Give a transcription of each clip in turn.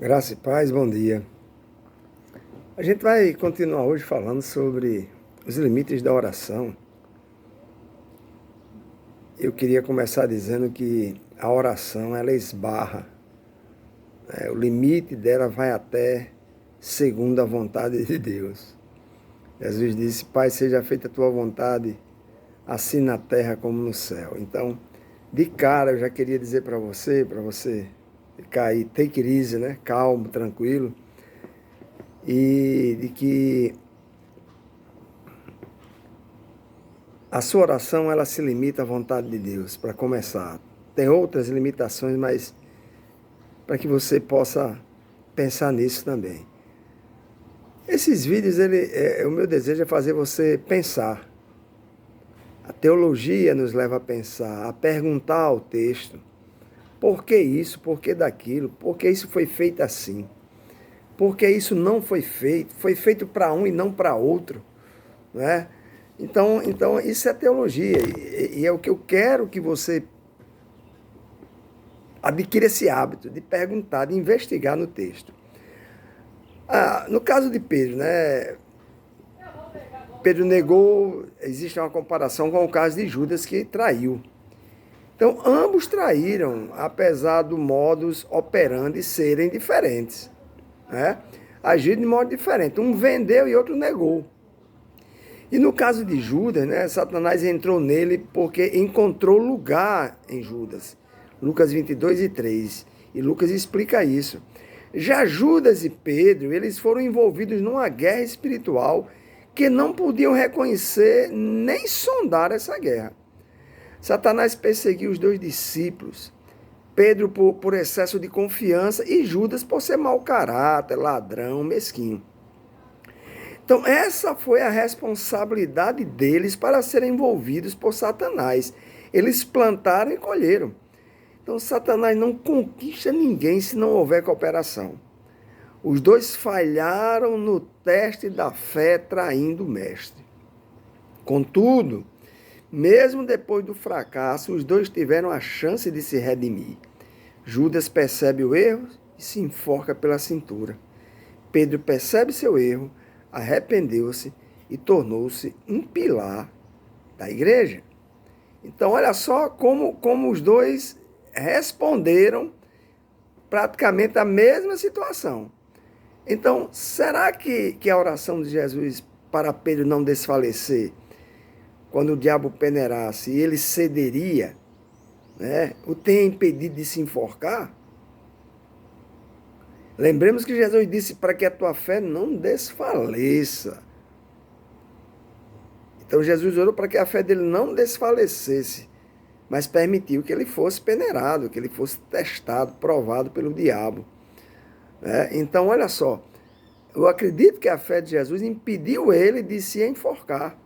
Graça e paz, bom dia. A gente vai continuar hoje falando sobre os limites da oração. Eu queria começar dizendo que a oração, ela esbarra, o limite dela vai até segundo a vontade de Deus. Jesus disse: Pai, seja feita a tua vontade, assim na terra como no céu. Então, de cara, eu já queria dizer para você ficar aí, take it easy, né? Calmo, tranquilo, e de que a sua oração, ela se limita à vontade de Deus, para começar. Tem outras limitações, mas para que você possa pensar nisso também. Esses vídeos, o meu desejo é fazer você pensar. A teologia nos leva a pensar, a perguntar ao texto: por que isso, por que daquilo, por que isso foi feito assim? Por que isso não foi feito? Foi feito para um e não para outro, não é? Então, isso é teologia, e é o que eu quero que você adquira esse hábito de perguntar, de investigar no texto. No caso de Pedro, né? Pedro negou, existe uma comparação com o caso de Judas que traiu. Então, ambos traíram, apesar do modus operandi serem diferentes, né? Agiram de modo diferente. Um vendeu e outro negou. E no caso de Judas, né, Satanás entrou nele porque encontrou lugar em Judas. Lucas 22:3. E Lucas explica isso. Já Judas e Pedro, eles foram envolvidos numa guerra espiritual que não podiam reconhecer nem sondar essa guerra. Satanás perseguiu os dois discípulos. Pedro por excesso de confiança e Judas por ser mau caráter, ladrão, mesquinho. Então, essa foi a responsabilidade deles para serem envolvidos por Satanás. Eles plantaram e colheram. Então, Satanás não conquista ninguém se não houver cooperação. Os dois falharam no teste da fé, traindo o mestre. Contudo, mesmo depois do fracasso, os dois tiveram a chance de se redimir. Judas percebe o erro e se enforca pela cintura. Pedro percebe seu erro, arrependeu-se e tornou-se um pilar da igreja. Então, olha só como os dois responderam praticamente a mesma situação. Então, será que a oração de Jesus para Pedro não desfalecer, quando o diabo peneirasse, ele cederia, né, o tem impedido de se enforcar? Lembremos que Jesus disse para que a tua fé não desfaleça. Então Jesus orou para que a fé dele não desfalecesse, mas permitiu que ele fosse peneirado, que ele fosse testado, provado pelo diabo. Então, olha só, eu acredito que a fé de Jesus impediu ele de se enforcar,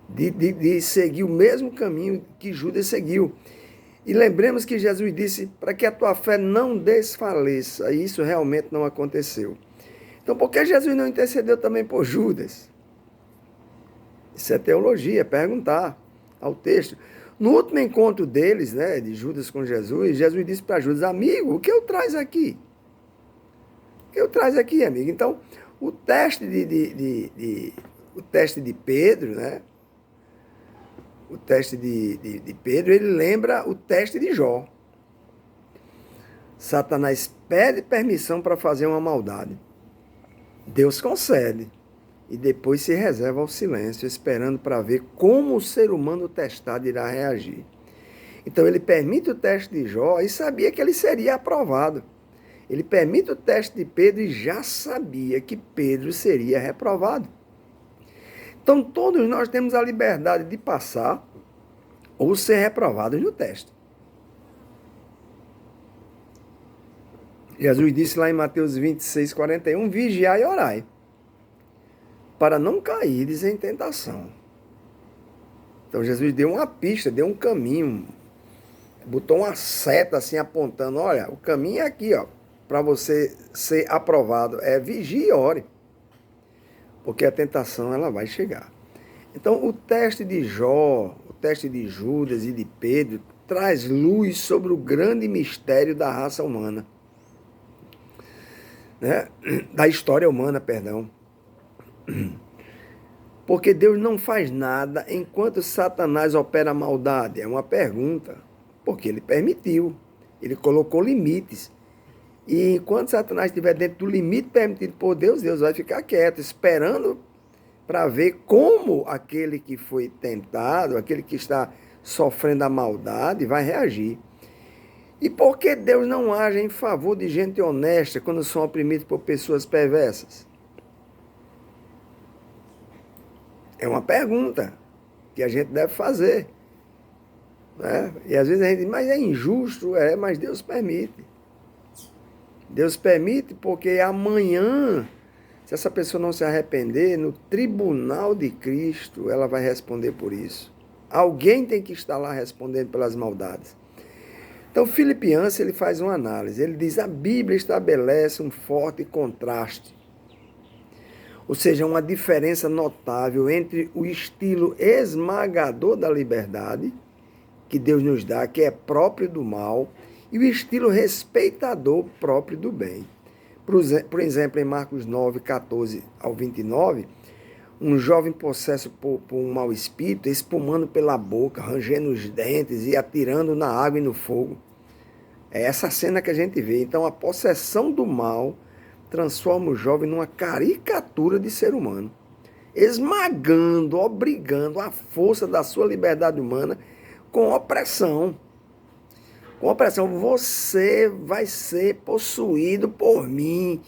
de seguir o mesmo caminho que Judas seguiu. E lembremos que Jesus disse para que a tua fé não desfaleça, e isso realmente não aconteceu. Então, por que Jesus não intercedeu também por Judas? Isso é teologia, perguntar ao texto. No último encontro deles, né, de Judas com Jesus, Jesus disse para Judas: amigo, o que eu traz aqui? O que eu traz aqui, amigo? Então, o teste o teste de Pedro, né? O teste de Pedro, ele lembra o teste de Jó. Satanás pede permissão para fazer uma maldade. Deus concede. E depois se reserva ao silêncio, esperando para ver como o ser humano testado irá reagir. Então ele permite o teste de Jó e sabia que ele seria aprovado. Ele permite o teste de Pedro e já sabia que Pedro seria reprovado. Então todos nós temos a liberdade de passar ou ser reprovados no teste. Jesus disse lá em Mateus 26:41, vigiai e orai, para não caíres em tentação. Então Jesus deu uma pista, deu um caminho, botou uma seta assim apontando: olha, o caminho é aqui, ó, para você ser aprovado. Vigie e ore, porque a tentação ela vai chegar. Então o teste de Jó, o teste de Judas e de Pedro traz luz sobre o grande mistério da raça humana. né? Da história humana, perdão. Porque Deus não faz nada enquanto Satanás opera a maldade. É uma pergunta. Porque ele permitiu. Ele colocou limites. E enquanto Satanás estiver dentro do limite permitido por Deus, Deus vai ficar quieto, esperando para ver como aquele que foi tentado, aquele que está sofrendo a maldade, vai reagir. E por que Deus não age em favor de gente honesta quando são oprimidos por pessoas perversas? É uma pergunta que a gente deve fazer. Né? E às vezes a gente diz, mas é injusto, mas Deus permite. Deus permite porque amanhã, se essa pessoa não se arrepender, no tribunal de Cristo, ela vai responder por isso. Alguém tem que estar lá respondendo pelas maldades. Então, Philip Yancey, ele faz uma análise. Ele diz, a Bíblia estabelece um forte contraste. Ou seja, uma diferença notável entre o estilo esmagador da liberdade, que Deus nos dá, que é próprio do mal, e o estilo respeitador próprio do bem. Por exemplo, em Marcos 9, 14 ao 29, um jovem possesso por um mau espírito, espumando pela boca, rangendo os dentes e atirando na água e no fogo. É essa cena que a gente vê. Então, a possessão do mal transforma o jovem numa caricatura de ser humano, esmagando, obrigando a força da sua liberdade humana com opressão. Com opressão, você vai ser possuído por mim,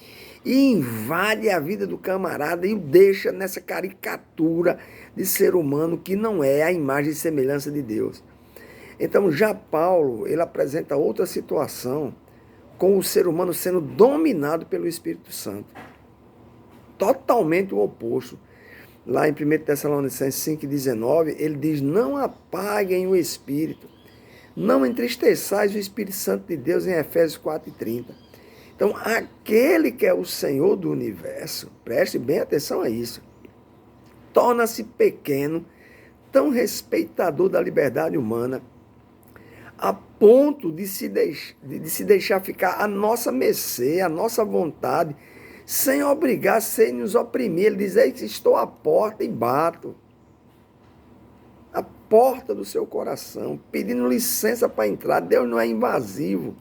e invade a vida do camarada e o deixa nessa caricatura de ser humano que não é a imagem e semelhança de Deus. Então, já Paulo, ele apresenta outra situação, com o ser humano sendo dominado pelo Espírito Santo. Totalmente o oposto. Lá em 1 Tessalonicenses 5,19, ele diz, não apaguem o Espírito. Não entristeçais o Espírito Santo de Deus, em Efésios 4,30. Então, aquele que é o Senhor do universo, preste bem atenção a isso, torna-se pequeno, tão respeitador da liberdade humana, a ponto de se deixar ficar à nossa mercê, à nossa vontade, sem obrigar, sem nos oprimir. Ele diz, estou à porta e bato. A porta do seu coração, pedindo licença para entrar. Deus não é invasivo.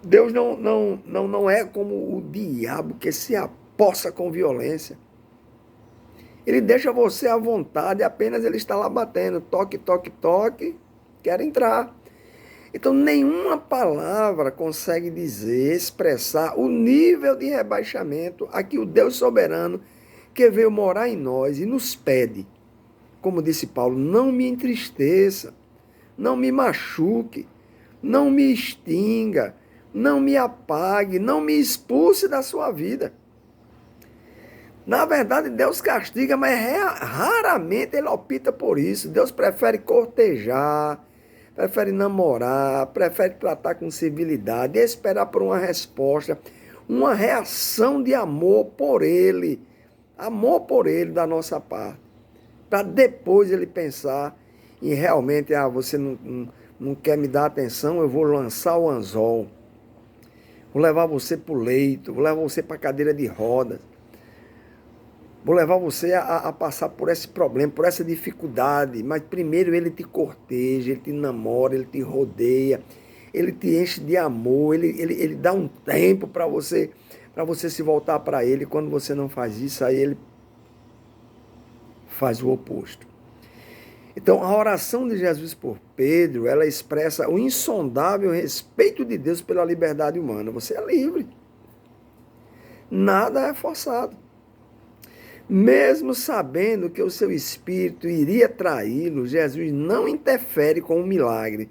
Deus não é como o diabo que se apossa com violência. Ele deixa você à vontade, apenas ele está lá batendo. Toque, toque, toque, quer entrar. Então, nenhuma palavra consegue dizer, expressar o nível de rebaixamento a que o Deus soberano, que veio morar em nós e nos pede. Como disse Paulo, não me entristeça, não me machuque, não me extinga, não me apague, não me expulse da sua vida. Na verdade, Deus castiga, mas raramente ele opta por isso. Deus prefere cortejar, prefere namorar, prefere tratar com civilidade, esperar por uma resposta, uma reação de amor por ele da nossa parte. Para depois ele pensar em realmente, você não quer me dar atenção, eu vou lançar o anzol. Vou levar você para o leito, vou levar você para a cadeira de rodas. Vou levar você a passar por esse problema, por essa dificuldade. Mas primeiro ele te corteja, ele te namora, ele te rodeia, ele te enche de amor, ele dá um tempo para você se voltar para ele. Quando você não faz isso, aí ele faz o oposto. Então, a oração de Jesus por Pedro, ela expressa o insondável respeito de Deus pela liberdade humana. Você é livre. Nada é forçado. Mesmo sabendo que o seu espírito iria traí-lo, Jesus não interfere com o milagre.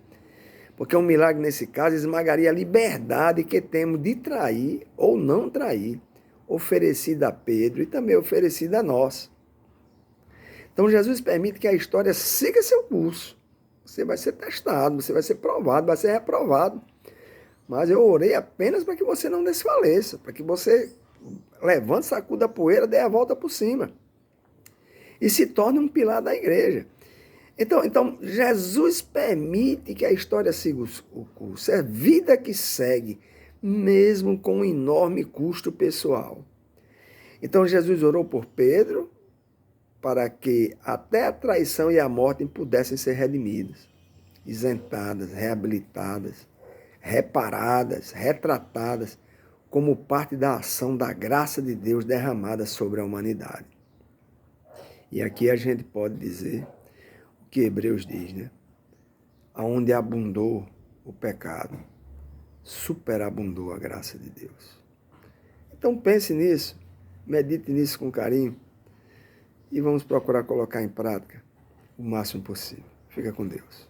Porque um milagre, nesse caso, esmagaria a liberdade que temos de trair ou não trair, oferecida a Pedro e também oferecida a nós. Então, Jesus permite que a história siga seu curso. Você vai ser testado, você vai ser provado, vai ser reprovado. Mas eu orei apenas para que você não desfaleça, para que você levante, sacuda a poeira, dê a volta por cima. E se torne um pilar da igreja. Então, Jesus permite que a história siga o curso. É vida que segue, mesmo com um enorme custo pessoal. Então Jesus orou por Pedro para que até a traição e a morte pudessem ser redimidas, isentadas, reabilitadas, reparadas, retratadas, como parte da ação da graça de Deus derramada sobre a humanidade. E aqui a gente pode dizer o que Hebreus diz, né? Aonde abundou o pecado, superabundou a graça de Deus. Então pense nisso, medite nisso com carinho e vamos procurar colocar em prática o máximo possível. Fica com Deus.